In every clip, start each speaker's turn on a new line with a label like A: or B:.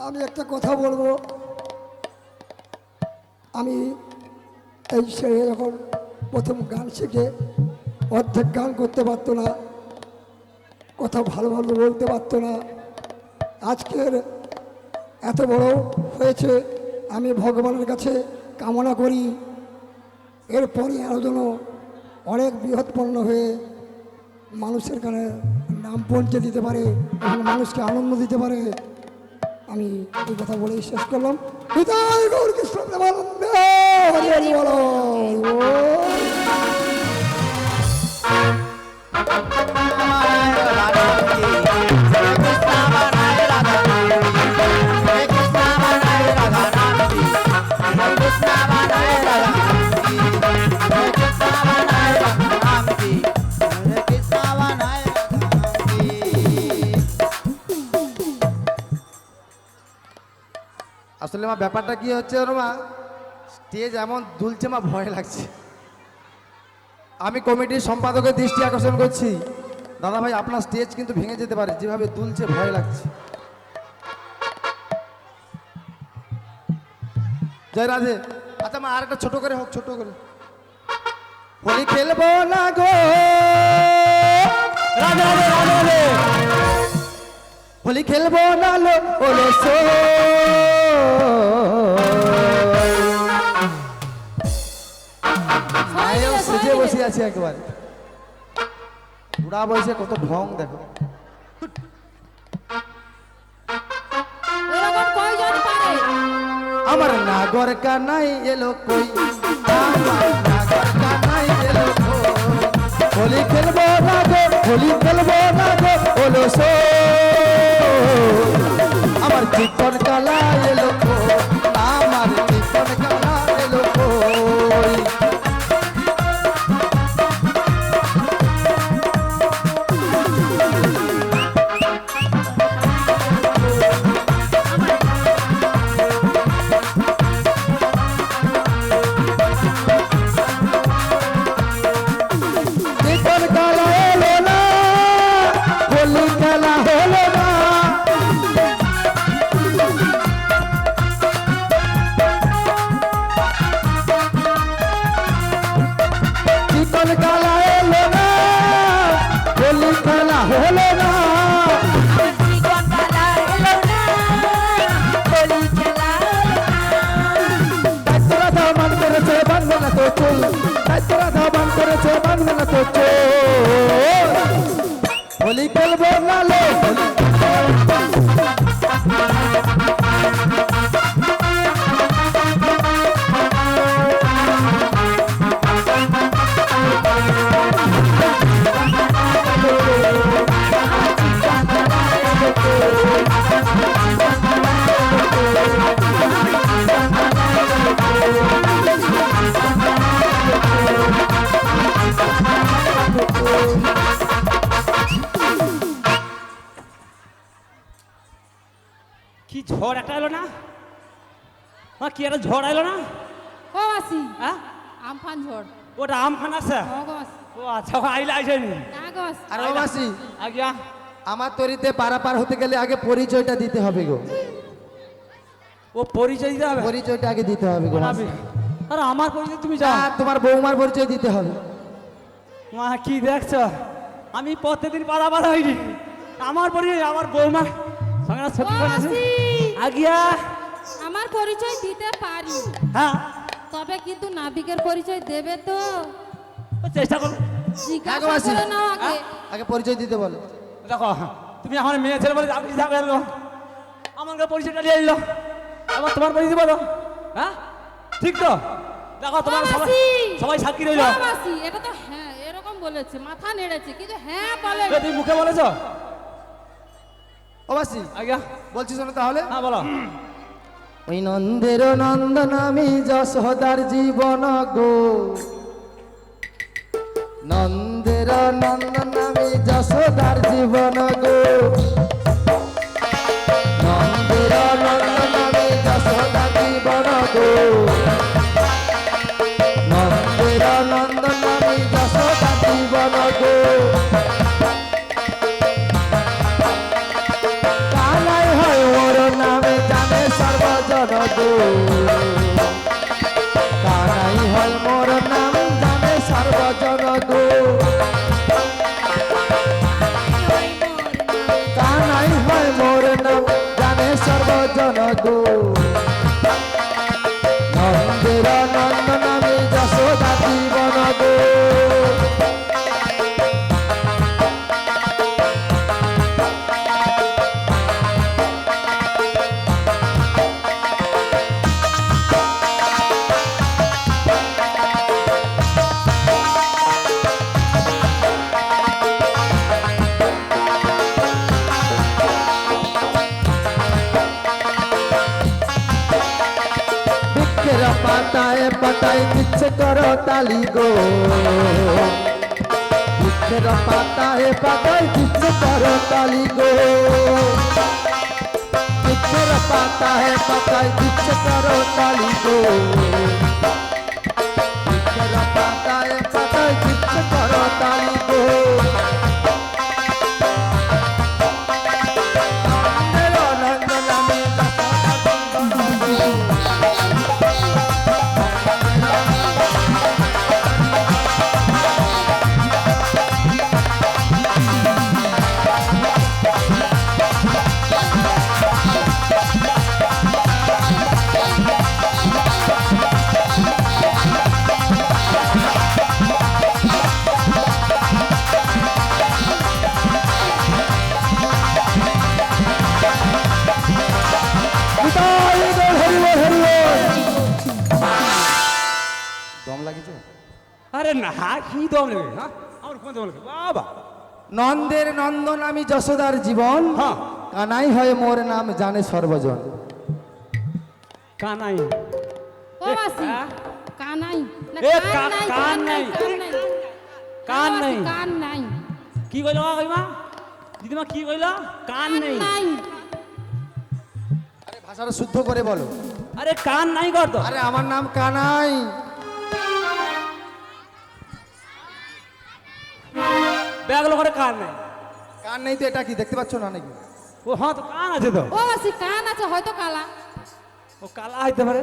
A: আমি একটা কথা বলবো। আমি এই ছেলে যখন প্রথম গান শিখে অর্ধেক গান করতে পারতো না, কথা ভালোভাবে বলতে পারতো না। আজকের এত বড় হয়েছে, আমি ভগবানের কাছে কামনা করি এরপরে আরও যেন অনেক বৃহৎপন্ন হয়ে মানুষের কানে নাম পৌঁছে দিতে পারে এবং মানুষকে আনন্দ দিতে পারে। আমি এই কথা বলেই শেষ করলাম। বিদায় গৌর কৃষ্ণ প্রেমানন্দে, হরি হরি বলো।
B: আসলে মা ব্যাপারটা কি হচ্ছে মা, স্টেজ এমন দুলছে মা, ভয় লাগছে। আমি কমিটির সম্পাদকের দৃষ্টি আকর্ষণ করছি, দাদা ভাই আপনার স্টেজ কিন্তু ভেঙে যেতে পারে, যেভাবে দুলছে ভয় লাগছে। জয় রাধে। আচ্ছা মা আর একটা ছোট করে হোক, ছোট করে। হোলি খেলবো না গো, রাধে রাধে রাধে রাধে। হোলি খেলবো না লো ওলে সো, সেজে বসে আছি একবার, বুড়া বয়সে কত ঢং দেখো। আমার নাগর কানাই এলো কই, আমার নাগর কানাই এলো কই। হোলি খেলবো না গো, হোলি খেলবো না গো ওলো সো, আমার চিকন কালা এলো কই, আমার চিকন কালা এলো কই। হোলি খেলবো না লো,
C: কি ঝড় একটা এলো না? হ্যাঁ কি একটা ঝড় এলো না?
D: ও মাসি,
C: হ্যাঁ
D: আমফান ঝড়।
C: ওটা আমফান আছে?
D: ও গো মাসি,
C: ও আচ্ছা আইলা আইসেনি।
D: না গো মাসি।
B: আর ও মাসি,
C: আজ্ঞা
B: আমার তরিতে পারাপার হতে গেলে আগে পরিচয়টা দিতে হবে গো,
C: ও পরিচয় দিতে হবে?
B: পরিচয়টা আগে দিতে হবে গো মাসি।
C: আরে আমার পরিচয় তুমি যাও,
B: আর তোমার বৌমার পরিচয় দিতে হবে।
C: মা কি দেখছো, আমি প্রত্যেকদিন পারাপার হইনি, আমার পরিচয় আমার বৌমা সঙ্গে
D: ও
C: সত্যি কথা আছে।
D: মাসি,
C: আজ্ঞা
D: আমার পরিচয় দিতে পারি,
C: হ্যাঁ
D: তবে কিন্তু নাবিকের পরিচয় দেবে তো?
C: ও চেষ্টা করো।
D: জিজ্ঞাসা
B: মাসি।
D: করে নাও আগে।
B: আগে পরিচয় দিতে বলো।
C: দেখো তুমি আমার মেয়ে ছেলে বলে আপনি যাবে এলো, আমার কাছে পরিচয়টা নিয়ে এলো, আবার তোমার পরিচয় দিব তো? হ্যাঁ ঠিক তো? দেখো তোমার
D: ও
C: সবাই
D: মাসি,
C: সবাই সাক্ষী রইল।
D: ও মাসি, এটা তো হ্যাঁ এরকম বলেছে, মাথা নেড়েছে, কিন্তু হ্যাঁ বলে।
C: তুমি মুখে বলেছো?
B: ও মাসি
C: আজ্ঞা
B: বলছি শোনো তাহলে।
C: হ্যাঁ বলো।
B: ওই নন্দের নন্দন আমি যশোদার জীবন গো, নন্দের নন্দন আমি যশোদার জীবন গো, নন্দের নন্দন আমি যশোদার জীবন গো, নন্দের নন্দন আমি যশোদার জীবন গো। কালাই হয় ওর নামে কানাই হয় মোর নাম জানে সর্বজন গো কানাই হয় মোর নাম জানে সর্বজন গো নন্দের নন্দন আমি যশোদা জীবন গো বৃক্ষের পাতায় পাতায় দিচ্ছে করো তালি গো বৃক্ষের পাতায় পাতায় দিচ্ছে করো তালি গো বৃক্ষের পাতায় পাতায় দিচ্ছে করো তালি গো বৃক্ষের পাতায় পাতায় দিচ্ছে করো তালি গো নন্দন আমি দম লাগিছে
C: আরে না কি দম নেবে হ্যাঁ আমার কোন দম নেবে বাবা
B: নন্দের নন্দন আমি যশোদার জীবন
C: হ্যাঁ।
B: কানাই হয় মোর নাম জানে সর্বজন
C: কানাই
D: ও মাসি
C: হ্যাঁ?
D: কানাই না
C: এ,
D: কান নাই
C: কান নাই। কান নাই।
D: কান নাই
C: কি কইল কইমা দিদিমা কি কইল কান নেই
D: নাই
B: আরে ভাষাটা শুদ্ধ করে বলো
C: আরে কান নাই কর তো
B: আরে আমার নাম কানাই
C: ব্যাগলো করে কান নেই
B: কান নেই তো এটা কি দেখতে পাচ্ছ না নাকি
C: ও হ্যাঁ তো কান আছে তো
D: ও মাসি কান আছে হয়তো কালা
C: ও কালা হইতে পারে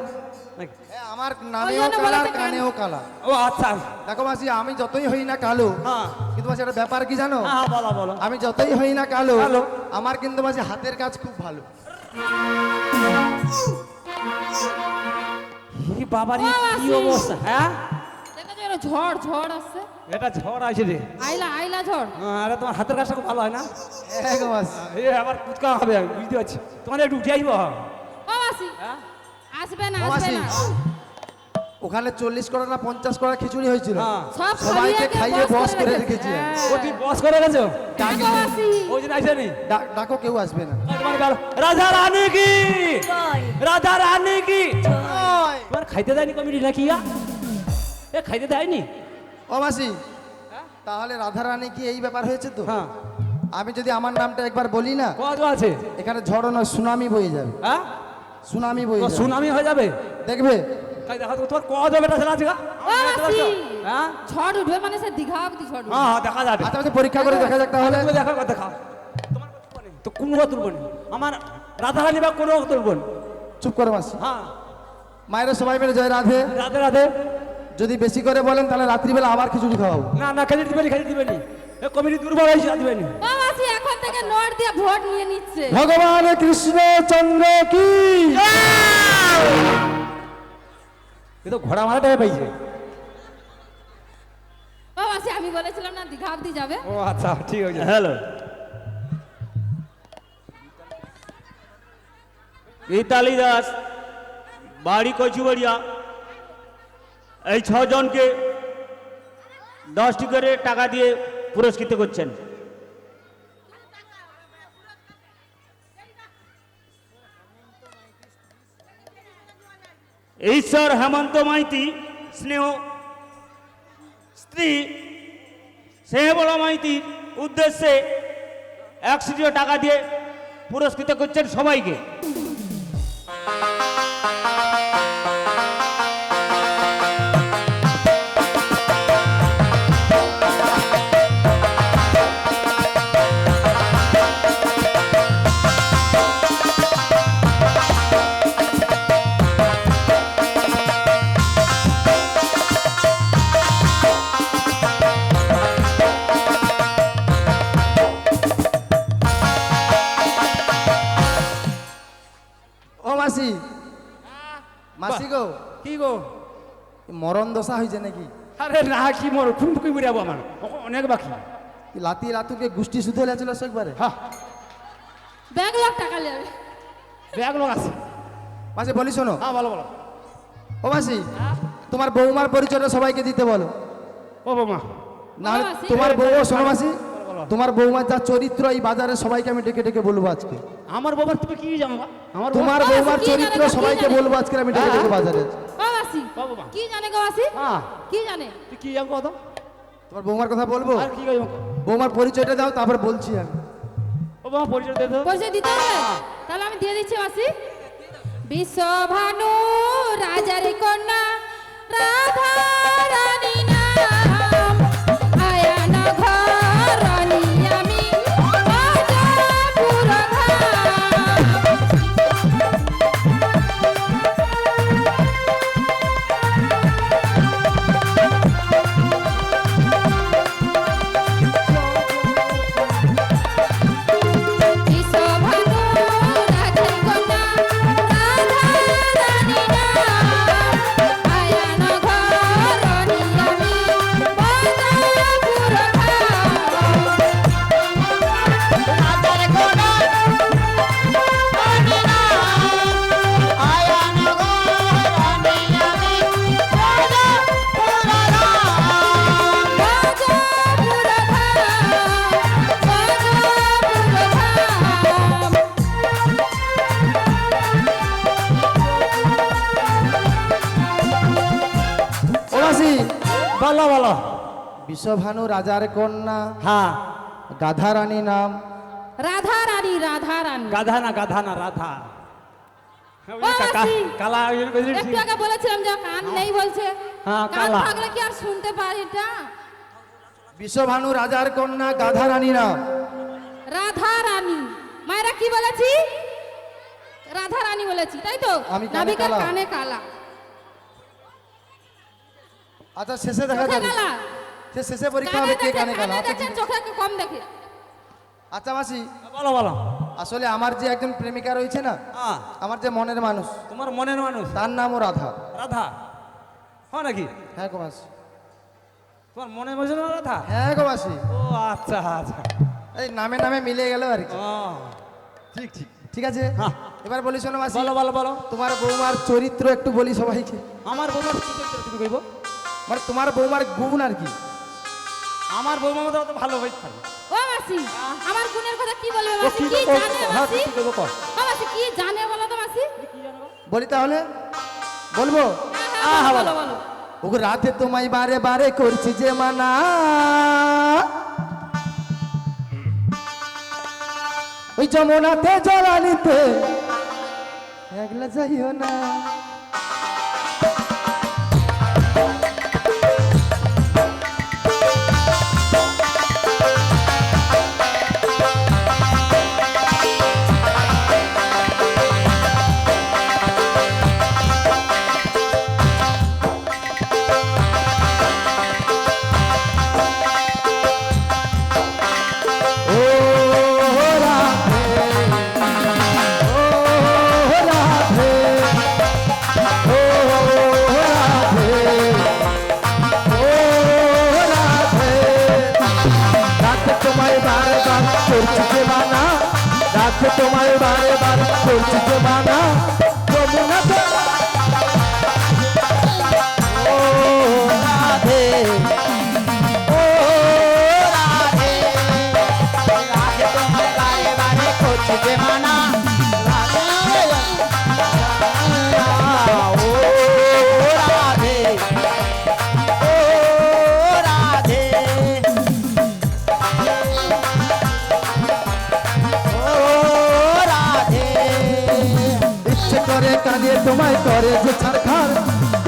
C: নাকি?
B: হ্যাঁ, আমার নামেও
D: জন্য
B: কালা আর
D: বলেছে কান।
B: কানেও কালা
C: ও আচ্ছা
B: দেখো মাসি আমি যতই হই না কালো
C: হ্যাঁ
B: কিন্তু মাসি একটা ব্যাপার কি জানো
C: হ্যাঁ বলো বলো
B: আমি যতই হই না কালো
C: কালো।
B: আমার কিন্তু মাসি হাতের কাজ খুব ভালো
C: কি বাবারি
D: ও,
C: কি
D: আসি।
C: অবস্থা হ্যাঁ
D: দেখো যে ঝড় ঝড় আসছে
C: এটা ঝড় আছে রে
D: আইলা আইলা ঝড়
C: আরে তোমার হাতের কাজটা খুব ভালো হয় না
B: হ্যাঁ গো মাসি
C: এ আবার কুচকা হবে আমি বুঝতে পারছি তোমার একটু উঠে আসবো
D: ও মাসি
C: হ্যাঁ
D: আসবে না
B: ও
D: আসবে
B: মাসি
D: না
B: ওখানে 40 করা না 50 করা খিচুড়ি হয়েছিল
C: হ্যাঁ
D: সব
B: সবাইকে খাইয়ে বস করে
D: রেখেছে।
B: রেখেছি
C: ও তুই বস করে গেছো
D: দেখো মাসি
C: ওই দিন আইসে নি
B: ডাকো কেউ আসবে না
C: তোমার গেল রাজা রানী কি রাজা রানী কি তোমার খাইতে দেয়নি কমিটি নাকি এ খাইতে দেয়নি
B: ও মাসি তাহলে রাধারানী কি এই ব্যাপার হয়েছে তো
C: হ্যাঁ
B: আমি যদি আমার নামটা একবার বলি না
C: কত আছে
B: এখানে ঝড় নয় সুনামি বয়ে যাবে
C: হ্যাঁ
B: সুনামি বয়ে
C: ও
B: যাবে
C: সুনামি হয়ে যাবে
B: দেখবে
C: খাই দেখা তো তোমার কত বেটা ছেলে আছে গা?
D: ও মাসি
C: হ্যাঁ
D: ঝড় উঠবে মানে সে দীঘা অব্দি ঝড় উঠবে
C: হ্যাঁ হ্যাঁ দেখা যাবে
B: আচ্ছা আমাকে পরীক্ষা করে দেখা যাক তাহলে
C: তুমি দেখা কথা খাও তোমার কথা তুলবো নি। তো কোন কথা তুলবো নি? আমার রাধারানী বা কোনো কথা তুলবো নি।
B: চুপ করে মাসি
C: হ্যাঁ
B: মায়েরা সবাই মিলে জয় রাধে
C: রাধে রাধে
B: যদি বেশি করে বলেন তাহলে রাত্রিবেলা আবার খিচুড়ি খাওয়াবো
C: না না খেতে দিবেনি খেতে দিবেনি এ কমিটি দুর্বল হয়েছে আর দিবেনি
D: ও মাসি এখন থেকে নোট দিয়ে ভোট নিয়ে নিচ্ছে
B: ভগবান কৃষ্ণ চন্দ্র কি
C: এ তো ঘোড়া মারাটাই পাইছে
D: ও মাসি আমি বলেছিলাম না দীঘা অব্দি যাবে
C: ও আচ্ছা ঠিক আছে হ্যালো
E: ইতালি দাস বাড়ি কচুবাড়িয়া এই ছজনকে 10টি করে টাকা দিয়ে পুরস্কৃত করছেন ঈশ্বর হেমন্ত মাইতি স্নেহ স্ত্রী স্নেহবলা মাইতির উদ্দেশ্যে 100 টাকা দিয়ে পুরস্কৃত করছেন সবাইকে
C: কি গো
B: মরণ দশা হয়েছে নাকি?
C: আরে না কি মোর খুন ফুকি মরে যাবো আমার অনেক বাকি।
B: লাতি লাতুকে গোষ্ঠী শুধু লেছিল একবারে।
C: হ্যাঁ
D: ব্যাগ লাখ টাকা নেবে।
C: ব্যাগ লোক আছে।
B: মাসি বলি শোনো।
C: হ্যাঁ বলো বলো।
B: ও মাসি, তোমার বৌমার পরিচয়টা সবাইকে দিতে বলো।
C: ও বৌমা
B: না হলে
D: মাসি?
B: তোমার বউ, শোনো মাসি,
C: বলো।
B: তোমার বৌমার যা চরিত্র এই বাজারে সবাইকে আমি ডেকে ডেকে বলবো আজকে।
C: আমার বৌমার তুমি কি জানো গো? আমার
B: তোমার
D: বৌমা
B: বৌমার
D: কি জানে
B: চরিত্র
D: না, কি
B: সবাইকে
D: জানে?
B: বলবো আজকে আমি ডেকে ডেকে বাজারে।
D: ও মাসি
C: ও বাবা।
D: কি জানে গো মাসি?
C: হ্যাঁ
D: কি জানে?
C: তুই কি জানো কত?
B: তোমার বৌমার কথা বলবো।
C: আর কি জানো?
B: বৌমার পরিচয়টা দাও, তারপর বলছি আমি।
C: ও বাবা পরিচয় দে তো।
D: পরিচয় দিতে হবে? তাহলে আমি দিয়ে দিচ্ছি মাসি। বিশ্বভানু রাজার কন্যা রাধা রানী নাম, আয়ানা ঘর রানী আমি রাজাপুর ধাম। বিশ্বভানু রাজার কন্যা রাধা রানী নাম, আয়ানা ঘর রানী আমি রাজাপুর ধাম। রাজাপুর ধাম, রাজাপুর ধাম।
B: ও মাসি,
C: বলো বলো।
B: বিশ্বভানু রাজার কন্যা,
C: হ্যাঁ
B: গাধা রানী নাম।
D: রাধা রানী, রাধা রানী।
C: গাধা না গাধা না রাধা। হ্যাঁ, ওই
D: ও
C: কাকা
D: মাসি।
C: কালা ওই জন্য কইছি।
D: একটু আগে বলেছিলাম যে কান নেই বলছে।
C: হ্যাঁ,
D: কান
C: কালা।
D: থাকলে কি আর শুনতে পারি না?
B: বিশ্বভানু রাজার কন্যা, গাধা রানী নাম।
D: রাধা রানী। মায়েরা কি বলেছি? রাধা রানী বলেছি, তাই তো?
B: আমি কানে
D: নাবিকের
B: কালা।
D: কানে কালা।
B: আচ্ছা শেষে দেখা
D: চোখে
B: যাবে।
D: কালা।
B: সে শেষে পরীক্ষা
D: কানে
B: হবে কে
D: দেখে,
B: কানে কালা।
D: কানে
B: আচ্ছা,
D: দেখে, চোখে একটু কম দেখে।
B: আচ্ছা মাসি,
C: বলো বলো।
B: আসলে আমার যে একজন প্রেমিকা রয়েছে না,
C: হ্যাঁ
B: আমার যে মনের মানুষ,
C: তোমার মনের মানুষ
B: তার নামও রাধা।
C: রাধা। হ্যাঁ নাকি?
B: হ্যাঁ গো মাসি।
C: তোমার মনের মানুষ না রাধা?
B: হ্যাঁ গো মাসি।
C: ও আচ্ছা আচ্ছা।
B: এই নামে নামে মিলে গেল আর কি।
C: ও
B: ঠিক ঠিক ঠিক আছে।
C: হ্যাঁ।
B: এবার বলি শোনো মাসি,
C: বলো বলো বলো।
B: তোমার বৌমার চরিত্র একটু বলি সবাইকে।
C: আমার বৌমার কি চরিত্র তুমি কইব?
B: মানে তোমার বৌমার গুণ আর কি।
C: আমার বৌমার মতো অত ভালো হইতে পারে।
D: ও মাসি, আমার গুণের কথা কি বলবে
C: ও
D: মাসি?
C: কি
D: কি
C: কও?
D: জানে
C: হ্যাঁ
D: মাসি?
C: কি কইব কও?
D: ও মাসি কি জানে বলো তো মাসি?
B: বলি তাহলে বলবো।
D: হ্যাঁ, হ্যাঁ, বলো বলো।
B: ওগো রাতে তোমায় বারে বারে করছি যে মানা, ওই যমুনাতে জল নিতে একলা যাইও না। ও রাধে, ও রাধে, ও রাধে, ও রাধে। রাতে তোমায় বারে বার করছি যে মানা, রাতে তোমায় বারে বার করছি যে মানা, যমুনাতে ও রাধে, ও রাধে, রাধে তোমায় বারে বারে করছি যে মানা, রাধে, ও রাধে, ও রাধে, ও রাধে। ইচ্ছে করে কাঁদে তোমায় করে যে ছাড়খাড়,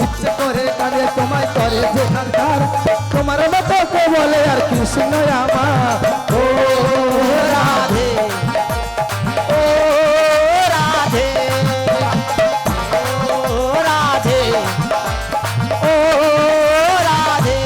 B: ইচ্ছে করে কাঁদে তোমায় করে যে ছাড়খাড়, তোমার মতো কে বলে আর কৃষ্ণ আমার। ও রাধে, ও রাধে, ও রাধে, ও রাধে।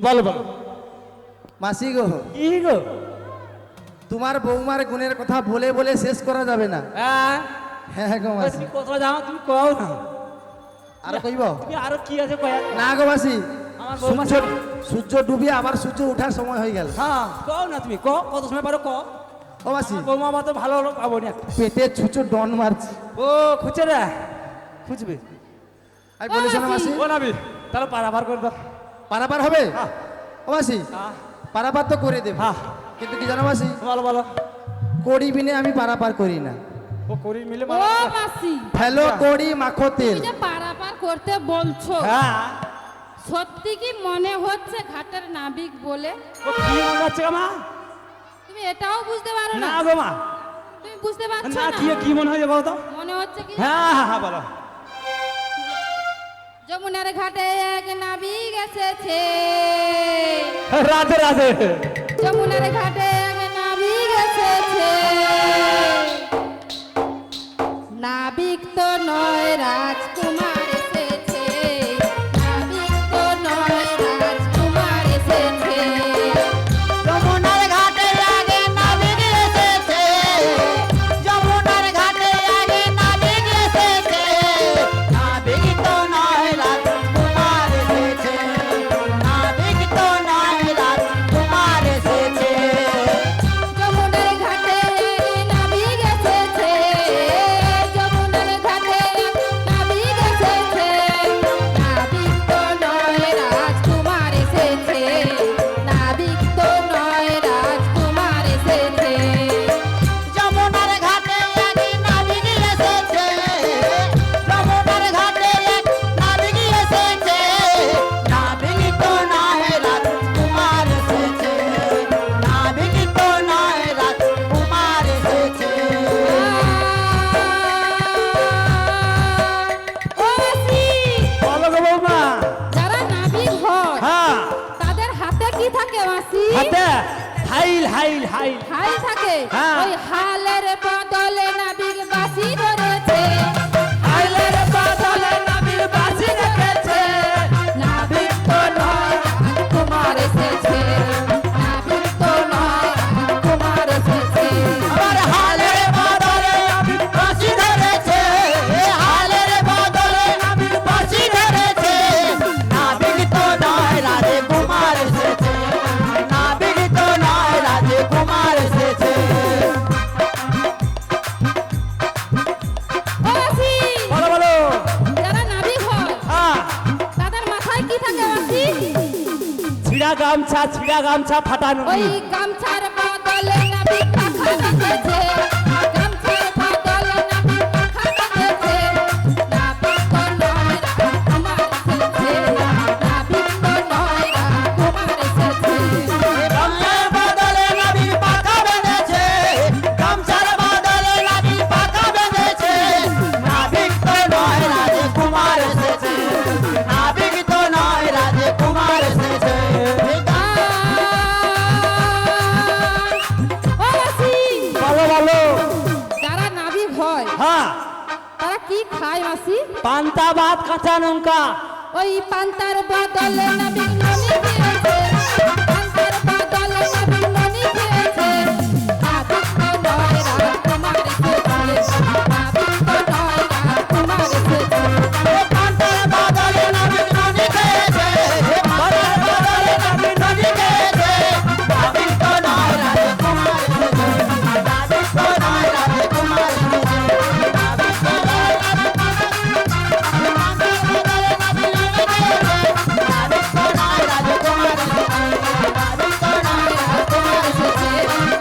C: বলো বলো
B: মাসি গো,
C: কি গো?
B: তোমার বৌমার গুণের কথা বলে বলে শেষ করা যাবে না।
C: হ্যাঁ
B: হ্যাঁ গো মাসি,
C: তুমি কোথাও যাও তুমি কও না,
B: আর কইব
C: তুমি আরো কি আছে কয়া?
B: না গো মাসি,
C: আমার বৌমা
B: সূর্য ডুবিয়ে আবার সূর্য ওঠার সময় হয়ে গেল।
C: হ্যাঁ কও না তুমি কও, কত সময় পারো কও।
B: ও মাসি,
C: আমার বৌমা আমার তো ভালো হলো পাবো না।
B: পেটে ছুঁচো ডন মারছে।
C: ও খুঁজছে রে, খুঁজবে।
B: আমি বলিস না মাসি,
C: ও নাবি তাহলে পারাবার করে দাও।
B: পারাপার হবে?
C: হ্যাঁ।
B: ও মাসি,
C: হ্যাঁ
B: পারাপার তো করে দেব,
C: হ্যাঁ
B: কিন্তু কি জানো মাসি,
C: বলো বলো।
B: কড়ি বিনে আমি পারাপার করি না।
C: ও করি মিলে
D: ও মাসি,
B: হ্যালো কড়ি মাখো তেল।
D: তুমি যে পারাপার করতে বলছো,
C: হ্যাঁ
D: সত্যি কি মনে হচ্ছে ঘাটের নাবিক বলে?
C: ও কি মনে হচ্ছে গো মা?
D: তুমি এটাও বুঝতে পারো
C: না
D: না?
C: গো মা,
D: তুমি বুঝতে পারছো
C: না
D: না?
C: কি কি মনে হয় বলো তো?
D: মনে হচ্ছে কি
C: হ্যাঁ হ্যাঁ হ্যাঁ বলো।
D: যমুনার ঘাটে এক নাবিক এসেছে,
C: রাধে রাধে।
D: যমুনার ঘাটে এক নাবিক এসেছে, নাবিক তো নয় রাজকুমার এসেছে, নাবিক তো নয় রাজকুমার এসেছে।
F: যমুনার ঘাটে আগে নাবিক এসেছে, যমুনার ঘাটে আগে নাবিক এসেছে, নাবিক তো নয় রাজকুমার এসেছে, নাবিক তো নয় রাজকুমার এসেছে।
D: যমুনার ঘাটে এক নাবিক এসেছে, যমুনার ঘাটে এক নাবিক এসেছে, নাবিক তো নয় রাজকুমার এসেছে, নাবিক তো নয় রাজকুমার এসেছে।
F: যমুনার ঘাটে আগে নাবিক এসেছে, যমুনার ঘাটে এক নাবিক এসেছে, নাবিক তো নয় রাজকুমার এসেছে, নাবিক তো নয় রাজকুমার এসেছে।
D: ও মাসি,
C: বলো গো বৌমা।
D: যারা নাবিক হয়
C: হ্যাঁ
D: তাদের হাতে কি থাকে মাসি?
C: হাতে হাইল হাইল হাইল।
D: হাল থাকে।
C: হ্যাঁ।
D: ওই হালের বদলে নাবিক বাঁশি ধরেছে, হালের বদলে নাবিক বাঁশি ধরেছে, নাবিক তো নয় রাজকুমার এসেছে, নাবিক তো নয় রাজকুমার এসেছে।
F: আবার হালের বদলে নাবিক বাঁশি ধরেছে, হালের বদলে নাবিক বাঁশি ধরেছে, নাবিক তো নয় রাজকুমার এসেছে, নাবিক তো নয় রাজকুমার এসেছে।
D: ও মাসি,
C: বলো বলো।
D: যারা নাবিক হয়
C: হ্যাঁ
D: তাদের মাথায় কি থাকে মাসি?
C: ছিড়া গামছা ফাটানো।
D: ওই গামছার বদলে নাবিক পাখা বেঁধেছে, গামছার বদলে নাবিক পাখা বেঁধেছে, নাবিক তো নয় রাজকুমার এসেছে, নাবিক তো নয় রাজকুমার এসেছে।
F: গামছার বদলে নাবিক পাখা বেঁধেছে, গামছার বদলে নাবিক পাখা বেঁধেছে, নাবিক তো নয় রাজকুমার এসেছে, নাবিক তো নয় রাজকুমার এসেছে।
D: ও মাসি,
C: বলো বলো।
D: যারা নাবিক হয়
C: হ্যাঁ
D: তারা কি খায় মাসি?
C: পান্তা ভাত কাঁচা লঙ্কা।
D: ওই পান্তার বদলে নাবিক ননি খেয়েছে, পান্তার বদলে নাবিক ননি খেয়েছে, নাবিক তো নয় রাজকুমার এসেছে, নাবিক তো নয় রাজকুমার এসেছে।
F: পান্তার বদলে নাবিক ননি খেয়েছে, পান্তার বদলে নাবিক ননি খেয়েছে, নাবিক তো নয় রাজকুমার এসেছে, নাবিক তো নয় রাজকুমার এসেছে,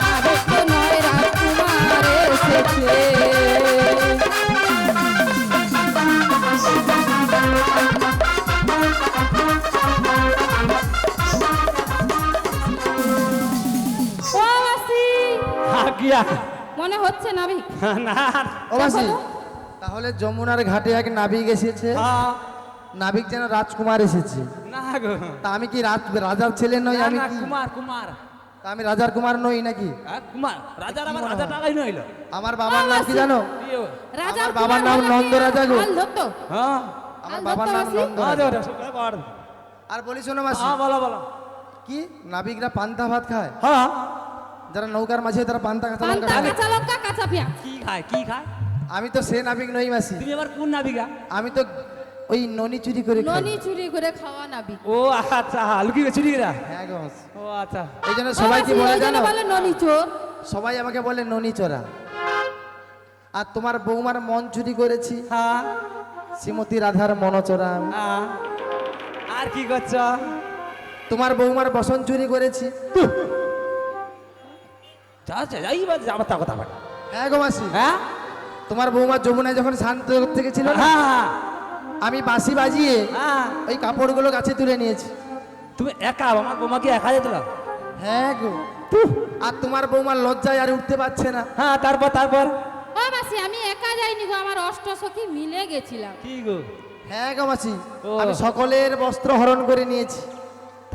F: নাবিক তো নয়
D: ও মাসি,
C: গিয়া
D: মনে হচ্ছে নাবিক।
C: না।
B: ও মাসি,
D: দেখো তো।
B: তাহলে যমুনার ঘাটে এক নাবিক এসেছে,
C: হ্যাঁ,
B: নাবিক যেন রাজকুমার এসেছে।
C: না গো।
B: তা আমি কি রাজার ছেলে নই?
C: না,
B: আমি
C: না,
B: কি
C: কুমার কুমার।
B: তা আমি রাজার কুমার নই নাকি?
C: হ্যাঁ, কুমার রাজার আমার রাজা টাকাই নইল।
B: আমার বাবার নাম কি জানো?
D: রাজার
B: আমার বাবার নাম
D: কুমার
B: নন্দ রাজা গো।
D: আল ধরতো।
C: হ্যাঁ
B: আমার
D: আল
B: বাবার
D: ধরতো
B: নাম
D: মাসি?
B: নন্দ
C: হ্যাঁ,
B: রাজা।
C: দেও, দেও, সব কথা কর।
B: আর বলি শোনো মাসি,
C: হ্যাঁ বলো বলো।
B: কি নাবিকরা পান্তা ভাত খায়?
C: হ্যাঁ
B: যারা নৌকার মাঝে তারা পান্তা কাঁচা লঙ্কা
D: পান্তা
B: খায়?
D: কাঁচা লঙ্কা কাঁচা পেঁয়াজ।
C: কি খায় কি খায়?
B: আমি তো সে নাবিক নই মাসি,
C: তুমি আবার কোন নাবিকা?
B: আমি তো ওই ননি চুরি করে খাই।
D: ননি চুরি করে খাওয়া নাবি।
C: ও আচ্ছা লুকিয়ে চুরি গেলা।
B: হ্যাঁ গো মাসি।
C: ও আচ্ছা
B: এই জন্য সবাই কি বলে জানো?
D: বলে ননি চোর।
B: সবাই আমাকে বলে ননি চোরা। আর তোমার বৌমার মন চুরি করেছি,
C: হ্যাঁ
B: শ্রীমতী রাধার মনচোরা আমি।
C: হ্যাঁ। আর কি করছ?
B: তোমার বৌমার বসন চুরি করেছি।
C: যা যা এইবার যাবার তা কথা বল।
B: হ্যাঁ গো মাসি,
C: হ্যাঁ
B: তোমার বৌমা যমুনায় যখন শান্ত থেকে ছিল না,
C: হ্যাঁ
B: আমি বাঁশি বাজিয়ে
C: হ্যাঁ।
B: ওই কাপড়গুলো গাছে তুলে নিয়েছি।
C: তুমি একা আমার বৌমাকে একা যেত না?
B: হ্যাঁ গো। আর তোমার বৌমার লজ্জায় আর উঠতে পারছে না।
C: হ্যাঁ তারপর তারপর
D: ও মাসি আমি একা যাইনি গো, আমার অষ্টসখী মিলে গেছিলাম।
C: কি গো?
B: হ্যাঁ গো মাসি,
C: ও।
B: আমি সকলের বস্ত্র হরণ করে নিয়েছি।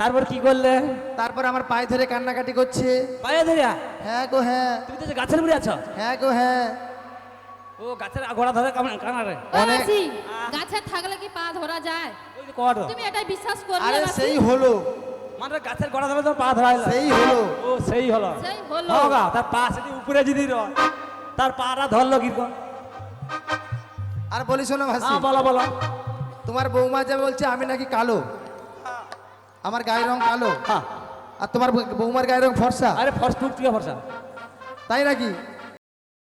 C: তারপর কি করলে?
B: তারপর আমার পায়ে ধরে কান্নাকাটি করছে।
C: পায়ে ধরিয়া?
B: হ্যাঁ গো হ্যাঁ।
C: তুমি তো যে গাছের উপরে আছো।
B: হ্যাঁ গো হ্যাঁ।
C: ও গাছের গোড়া ধরে কানারে।
D: ও
B: অনেক-
D: মাসি গাছে থাকলে কি পা ধরা যায়?
C: ওই যে কট
D: তুমি এটাই বিশ্বাস করলে
B: আরে
D: মাসি?
B: সেই হলো,
C: মানে গাছের গোড়া ধরে তো পা ধরাইলো।
B: সেই হলো।
C: ও সেই হলো।
D: সেই হলো।
C: হোগা তার পা যদি উপরে যদি রয় তার পাটা ধরলো কিরকম?
B: আর বলিস না মাসি,
C: হ্যাঁ বলো বলো।
B: তোমার বৌমা যে বলছে আমি নাকি কালো, আমার গায়ের রং কালো,
C: হ্যাঁ
B: আর তোমার বৌমার গায়ের রং ফর্সা,
C: আরে ফর্স টুক টিকা ফর্সা।
B: তাই নাকি?